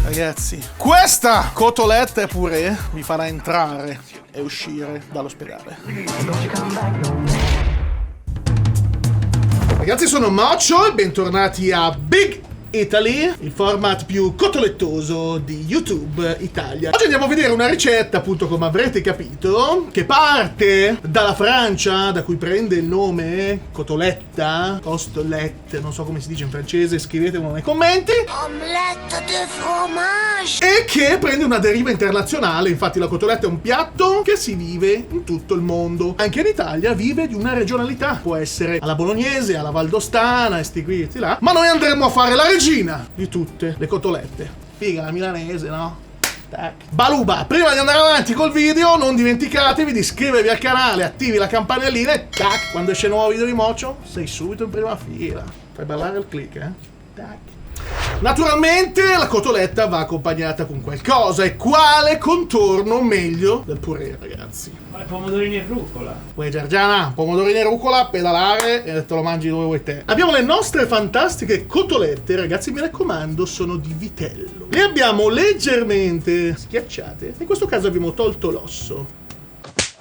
Ragazzi, questa cotoletta e purè vi farà entrare e uscire dall'ospedale. Ragazzi, sono Mocio e bentornati a Big Italy, il format più cotolettoso di YouTube Italia. Oggi andiamo a vedere una ricetta, appunto, come avrete capito, che parte dalla Francia, da cui prende il nome cotoletta, costolette, non so come si dice in francese, scrivetemelo nei commenti. Omelette de fromage. E che prende una deriva internazionale, infatti la cotoletta è un piatto che si vive in tutto il mondo. Anche in Italia vive di una regionalità, può essere alla bolognese, alla valdostana, e sti qui e sti là, ma noi andremo a fare la regina di tutte le cotolette. Figa, la milanese, no? Tac. Baluba, prima di andare avanti col video non dimenticatevi di iscrivervi al canale, attivi la campanellina e tac, quando esce un nuovo video di Mocio sei subito in prima fila. Fai ballare il click, Tac. Naturalmente la cotoletta va accompagnata con qualcosa, e quale contorno meglio del purè, ragazzi? Ma pomodorini e rucola. Uè Giorgiana, pomodorini e rucola, pedalare e te lo mangi dove vuoi te. Abbiamo le nostre fantastiche cotolette, ragazzi, mi raccomando, sono di vitello. Le abbiamo leggermente schiacciate, in questo caso abbiamo tolto l'osso.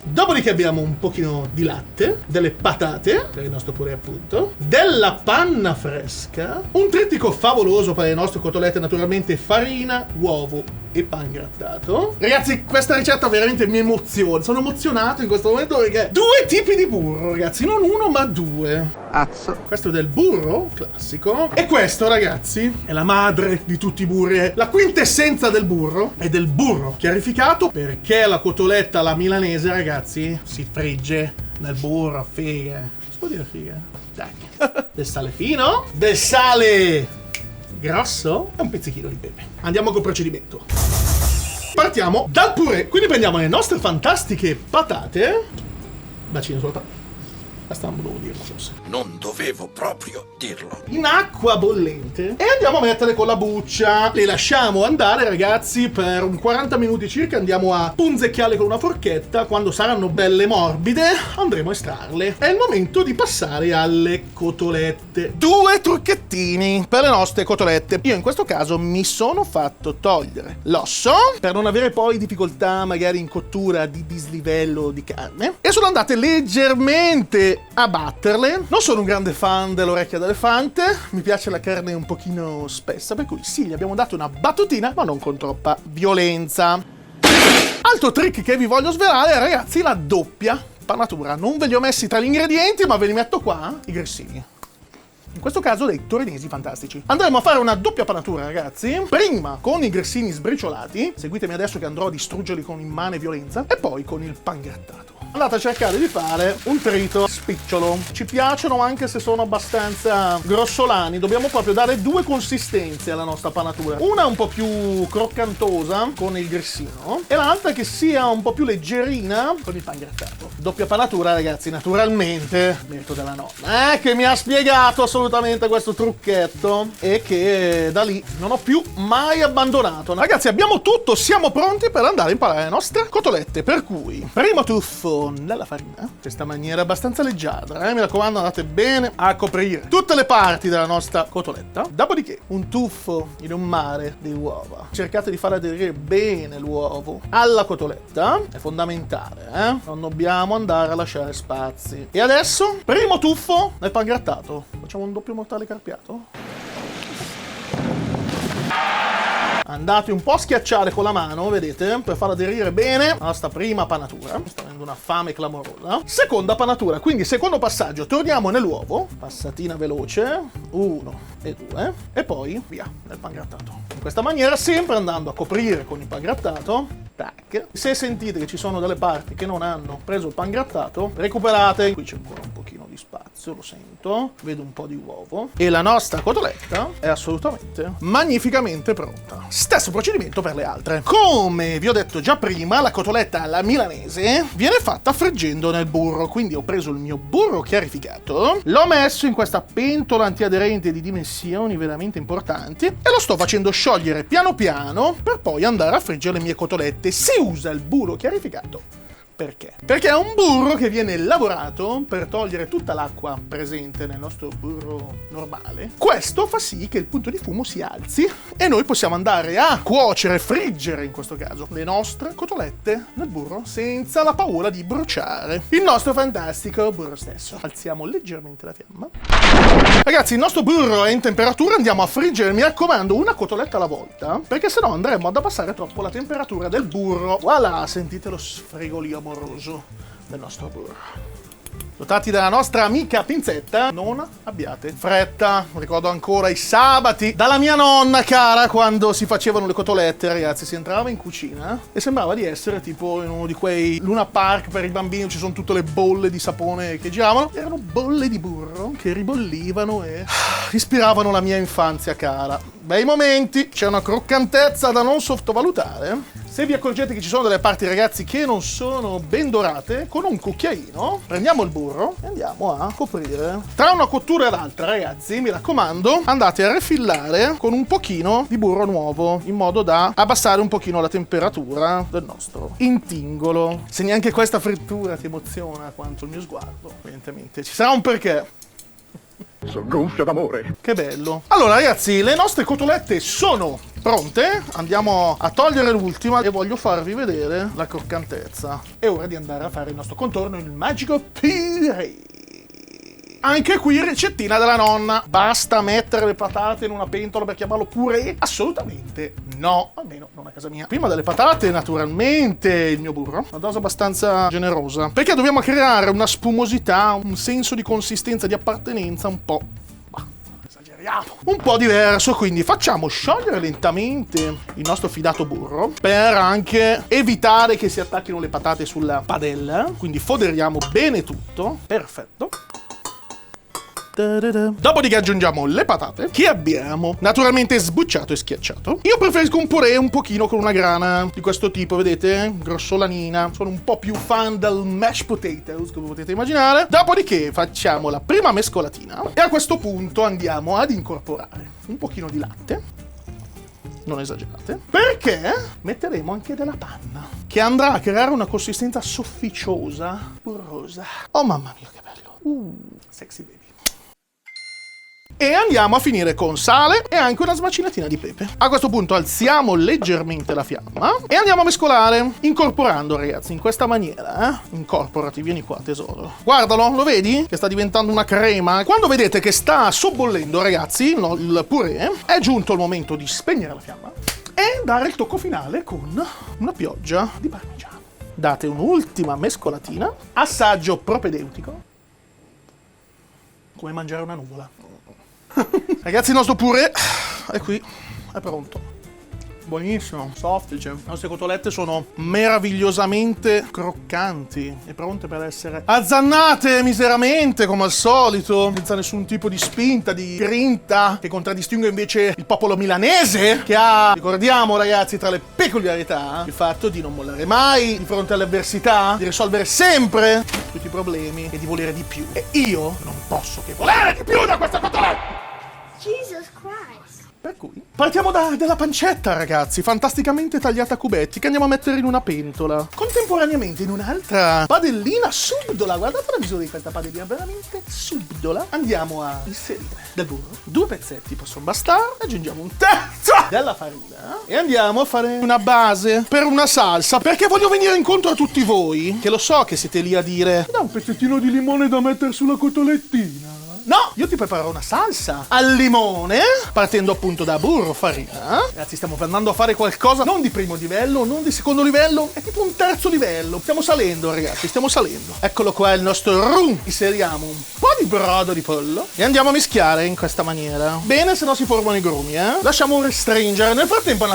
Dopodiché abbiamo un pochino di latte, delle patate, per il nostro purè appunto, della panna fresca, un trittico favoloso per le nostre cotolette, naturalmente farina, uovo e pan grattato. Ragazzi, questa ricetta veramente mi emoziona, sono emozionato in questo momento perché due tipi di burro, ragazzi, non uno ma due. Azzo. Questo è del burro classico, e questo, ragazzi, è la madre di tutti i burri, è la quintessenza del burro, è del burro chiarificato, perché la cotoletta alla milanese, ragazzi, si frigge nel burro, figa. Si può dire figa? Dai. Del sale fino, del sale grosso e un pizzichino di pepe. Andiamo col procedimento. Partiamo dal purè, quindi prendiamo le nostre fantastiche patate, bacino sulla patata. Basta, non dovevo dirlo forse. Non dovevo proprio dirlo. In acqua bollente, e andiamo a metterle con la buccia. Le lasciamo andare, ragazzi, per un 40 minuti circa. Andiamo a punzecchiarle con una forchetta. Quando saranno belle morbide andremo a estrarle. È il momento di passare alle cotolette. Due trucchettini per le nostre cotolette. Io in questo caso mi sono fatto togliere l'osso per non avere poi difficoltà magari in cottura di dislivello di carne, e sono andate leggermente a batterle. Non sono un grande fan dell'orecchia d'elefante, mi piace la carne un pochino spessa, per cui sì, gli abbiamo dato una battutina, ma non con troppa violenza. Altro trick che vi voglio svelare, ragazzi, la doppia panatura. Non ve li ho messi tra gli ingredienti, ma ve li metto qua, i grissini. In questo caso dei torinesi fantastici. Andremo a fare una doppia panatura, ragazzi. Prima con i grissini sbriciolati, seguitemi adesso che andrò a distruggerli con immane violenza, e poi con il pan grattato. Andate a cercare di fare un trito spicciolo. Ci piacciono anche se sono abbastanza grossolani. Dobbiamo proprio dare due consistenze alla nostra panatura. Una un po' più croccantosa con il grissino, e l'altra che sia un po' più leggerina con il pan grattato. Doppia panatura, ragazzi, naturalmente merito della nonna, che mi ha spiegato assolutamente questo trucchetto, e che da lì non ho più mai abbandonato. Ragazzi, abbiamo tutto, siamo pronti per andare a imparare le nostre cotolette, per cui primo tuffo nella farina, questa maniera abbastanza leggiadra, mi raccomando, andate bene a coprire tutte le parti della nostra cotoletta. Dopodiché un tuffo in un mare di uova, cercate di far aderire bene l'uovo alla cotoletta, è fondamentale, non dobbiamo andare a lasciare spazi. E adesso primo tuffo nel pan grattato, facciamo un doppio mortale carpiato. Andate un po' a schiacciare con la mano, vedete, per far aderire bene la nostra prima panatura. Sta avendo una fame clamorosa. Seconda panatura, quindi secondo passaggio, torniamo nell'uovo, passatina veloce, 1 e 2, e poi via nel pan grattato. In questa maniera, sempre andando a coprire con il pan grattato. Tac. Se sentite che ci sono delle parti che non hanno preso il pan grattato, recuperate. Qui c'è ancora un pochino di spazio, lo sento, vedo un po' di uovo, e la nostra cotoletta è assolutamente magnificamente pronta. Stesso procedimento per le altre. Come vi ho detto già prima, la cotoletta alla milanese viene fatta friggendo nel burro, quindi ho preso il mio burro chiarificato, l'ho messo in questa pentola antiaderente di dimensioni veramente importanti e lo sto facendo sciogliere piano piano per poi andare a friggere le mie cotolette. Si usa il burro chiarificato Perché? Perché è un burro che viene lavorato per togliere tutta l'acqua presente nel nostro burro normale. Questo fa sì che il punto di fumo si alzi e noi possiamo andare a cuocere, friggere in questo caso, le nostre cotolette nel burro senza la paura di bruciare il nostro fantastico burro stesso. Alziamo leggermente la fiamma. Ragazzi, il nostro burro è in temperatura, andiamo a friggere, mi raccomando, una cotoletta alla volta, perché sennò andremo ad abbassare troppo la temperatura del burro. Voilà, sentite lo sfregolio amoroso del nostro burro. Dotati dalla nostra amica pinzetta, non abbiate fretta. Ricordo ancora i sabati dalla mia nonna cara, quando si facevano le cotolette, ragazzi, si entrava in cucina e sembrava di essere tipo in uno di quei Luna Park per i bambini, ci sono tutte le bolle di sapone che giravano. Erano bolle di burro che ribollivano e ispiravano la mia infanzia cara. Bei momenti, c'è una croccantezza da non sottovalutare. Se vi accorgete che ci sono delle parti, ragazzi, che non sono ben dorate, con un cucchiaino prendiamo il burro e andiamo a coprire. Tra una cottura e l'altra, ragazzi, mi raccomando, andate a refillare con un pochino di burro nuovo, in modo da abbassare un pochino la temperatura del nostro intingolo. Se neanche questa frittura ti emoziona quanto il mio sguardo, evidentemente ci sarà un perché. Sono gonfio d'amore. Che bello. Allora, ragazzi, le nostre cotolette sono pronte. Andiamo a togliere l'ultima e voglio farvi vedere la croccantezza. È ora di andare a fare il nostro contorno, il magico purè. Anche qui ricettina della nonna. Basta mettere le patate in una pentola per chiamarlo purè? Assolutamente no, almeno non a casa mia. Prima delle patate, naturalmente, il mio burro, una dose abbastanza generosa, perché dobbiamo creare una spumosità, un senso di consistenza, di appartenenza un po', esageriamo, un po' diverso. Quindi facciamo sciogliere lentamente il nostro fidato burro per anche evitare che si attacchino le patate sulla padella. Quindi foderiamo bene tutto. Perfetto. Dopodiché aggiungiamo le patate che abbiamo naturalmente sbucciato e schiacciato. Io preferisco un purè un pochino con una grana di questo tipo, vedete? Grossolanina. Sono un po' più fan del mashed potatoes, come potete immaginare. Dopodiché facciamo la prima mescolatina e a questo punto andiamo ad incorporare un pochino di latte. Non esagerate, perché metteremo anche della panna che andrà a creare una consistenza sofficiosa, burrosa. Oh mamma mia, che bello. Sexy baby. E andiamo a finire con sale e anche una smacinatina di pepe. A questo punto alziamo leggermente la fiamma e andiamo a mescolare, incorporando, ragazzi, in questa maniera. Incorporati, vieni qua, tesoro. Guardalo, lo vedi? Che sta diventando una crema. Quando vedete che sta sobbollendo, ragazzi, il purè, è giunto il momento di spegnere la fiamma e dare il tocco finale con una pioggia di parmigiano. Date un'ultima mescolatina, assaggio propedeutico, come mangiare una nuvola. Ragazzi, il nostro purè è qui, è pronto. Buonissimo, soffice. Le nostre cotolette sono meravigliosamente croccanti e pronte per essere azzannate miseramente, come al solito, senza nessun tipo di spinta, di grinta, che contraddistingue invece il popolo milanese, che ha, ricordiamo, ragazzi, tra le peculiarità, il fatto di non mollare mai di fronte alle avversità, di risolvere sempre tutti i problemi e di volere di più. E io non posso che volere di più da questa cotoletta! Jesus Christ. Per cui partiamo dalla pancetta, ragazzi, fantasticamente tagliata a cubetti, che andiamo a mettere in una pentola. Contemporaneamente in un'altra padellina subdola, guardate la misura di questa padellina, veramente subdola. Andiamo a inserire del burro, 2 pezzetti possono bastare, aggiungiamo un terzo della farina e andiamo a fare una base per una salsa, perché voglio venire incontro a tutti voi, che lo so che siete lì a dire: da un pezzettino di limone da mettere sulla cotolettina. No, io ti preparo una salsa al limone, partendo appunto da burro, farina. Ragazzi, stiamo andando a fare qualcosa non di primo livello, non di secondo livello, è tipo un terzo livello. Stiamo salendo, ragazzi, stiamo salendo. Eccolo qua il nostro rum. Inseriamo un po' di brodo di pollo e andiamo a mischiare in questa maniera. Bene, se no si formano i grumi, Lasciamo restringere. Nel frattempo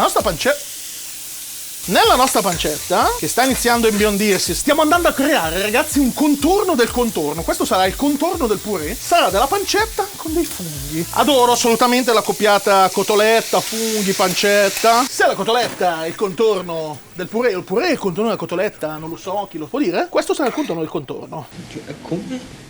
nella nostra pancetta, che sta iniziando a imbiondirsi, stiamo andando a creare, ragazzi, un contorno del contorno. Questo sarà il contorno del purè. Sarà della pancetta con dei funghi. Adoro assolutamente la coppiata cotoletta, funghi, pancetta. Se la cotoletta è il contorno del purè. Il purè è il contorno della cotoletta, non lo so, chi lo può dire? Questo sarà il contorno del contorno.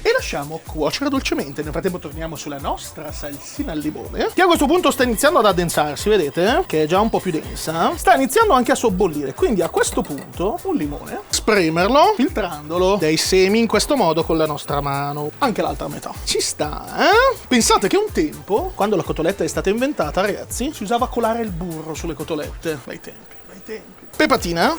E lasciamo cuocere dolcemente. Nel frattempo torniamo sulla nostra salsina al limone, che a questo punto sta iniziando ad addensarsi, vedete? Che è già un po' più densa. Sta iniziando anche a sobbollire, quindi a questo punto un limone, spremerlo, filtrandolo dei semi in questo modo con la nostra mano. Anche l'altra metà. Ci sta, eh? Pensate che un tempo, quando la cotoletta è stata inventata, ragazzi, si usava colare il burro sulle cotolette. Bei tempi, bei tempi. Pepatina,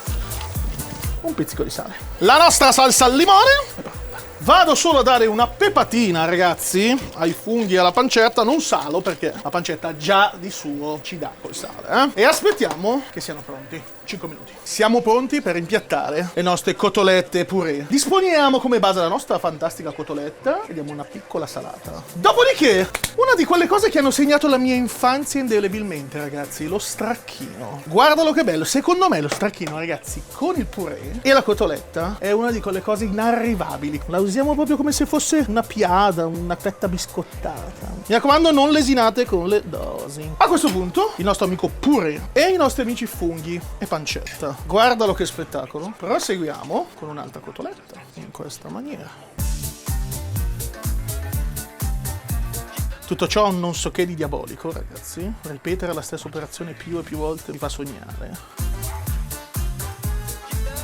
un pizzico di sale. La nostra salsa al limone è pronta. Vado solo a dare una pepatina, ragazzi, ai funghi e alla pancetta. Non salo perché la pancetta già di suo ci dà col sale, eh? E aspettiamo che siano pronti. 5 minuti. Siamo pronti per impiattare le nostre cotolette purè. Disponiamo come base la nostra fantastica cotoletta e diamo una piccola salata. Dopodiché, una di quelle cose che hanno segnato la mia infanzia indelebilmente, ragazzi, lo stracchino. Guardalo che bello. Secondo me lo stracchino, ragazzi, con il purè e la cotoletta è una di quelle cose inarrivabili. La usiamo proprio come se fosse una piada, una fetta biscottata. Mi raccomando, non lesinate con le dosi. A questo punto, il nostro amico purè e i nostri amici funghi e pancetta. Guardalo che spettacolo. Proseguiamo con un'altra cotoletta in questa maniera. Tutto ciò ha un non so che di diabolico, ragazzi. Ripetere la stessa operazione più e più volte mi fa sognare.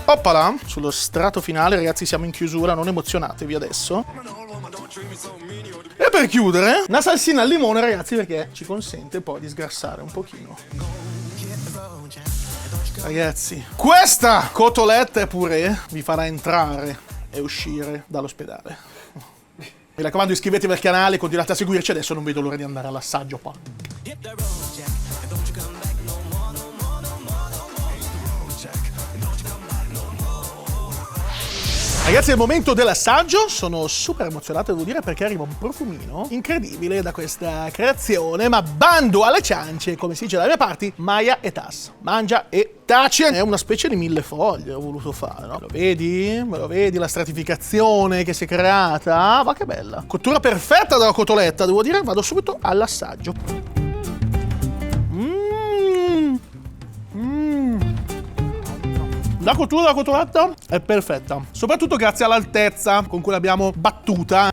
Oppala! Sullo strato finale, ragazzi, siamo in chiusura, non emozionatevi adesso. E per chiudere, una salsina al limone, ragazzi, perché ci consente poi di sgrassare un pochino. Ragazzi, questa cotoletta e purè vi farà entrare e uscire dall'ospedale. Mi raccomando, iscrivetevi al canale, continuate a seguirci, adesso non vedo l'ora di andare all'assaggio qua. Ragazzi, è il momento dell'assaggio, sono super emozionato, devo dire, perché arriva un profumino incredibile da questa creazione, ma bando alle ciance, come si dice dalle mie parti, Maya e Tas. Mangia e taci. È una specie di millefoglie ho voluto fare, no? Lo vedi? Me lo vedi la stratificazione che si è creata? Ma che bella. Cottura perfetta della cotoletta, devo dire, vado subito all'assaggio. La cottura della cotoletta è perfetta, soprattutto grazie all'altezza con cui l'abbiamo battuta.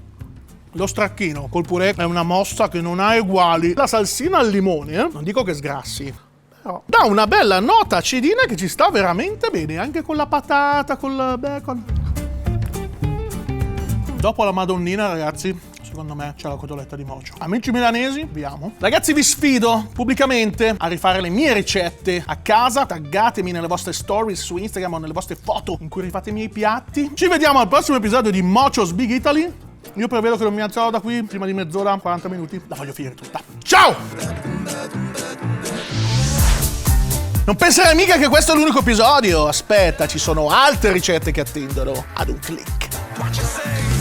Lo stracchino col purè è una mossa che non ha uguali. La salsina al limone, non dico che sgrassi, però dà una bella nota acidina che ci sta veramente bene, anche con la patata, con il bacon. Dopo la madonnina, ragazzi, secondo me c'è la cotoletta di mocio. Amici milanesi, vi amo. Ragazzi, vi sfido pubblicamente a rifare le mie ricette a casa. Taggatemi nelle vostre stories su Instagram o nelle vostre foto in cui rifate i miei piatti. Ci vediamo al prossimo episodio di Mochio's Big Italy. Io prevedo che non mi alzerò da qui prima di mezz'ora, 40 minuti. La voglio finire tutta. Ciao! Non penserai mica che questo è l'unico episodio. Aspetta, ci sono altre ricette che attendono ad un click.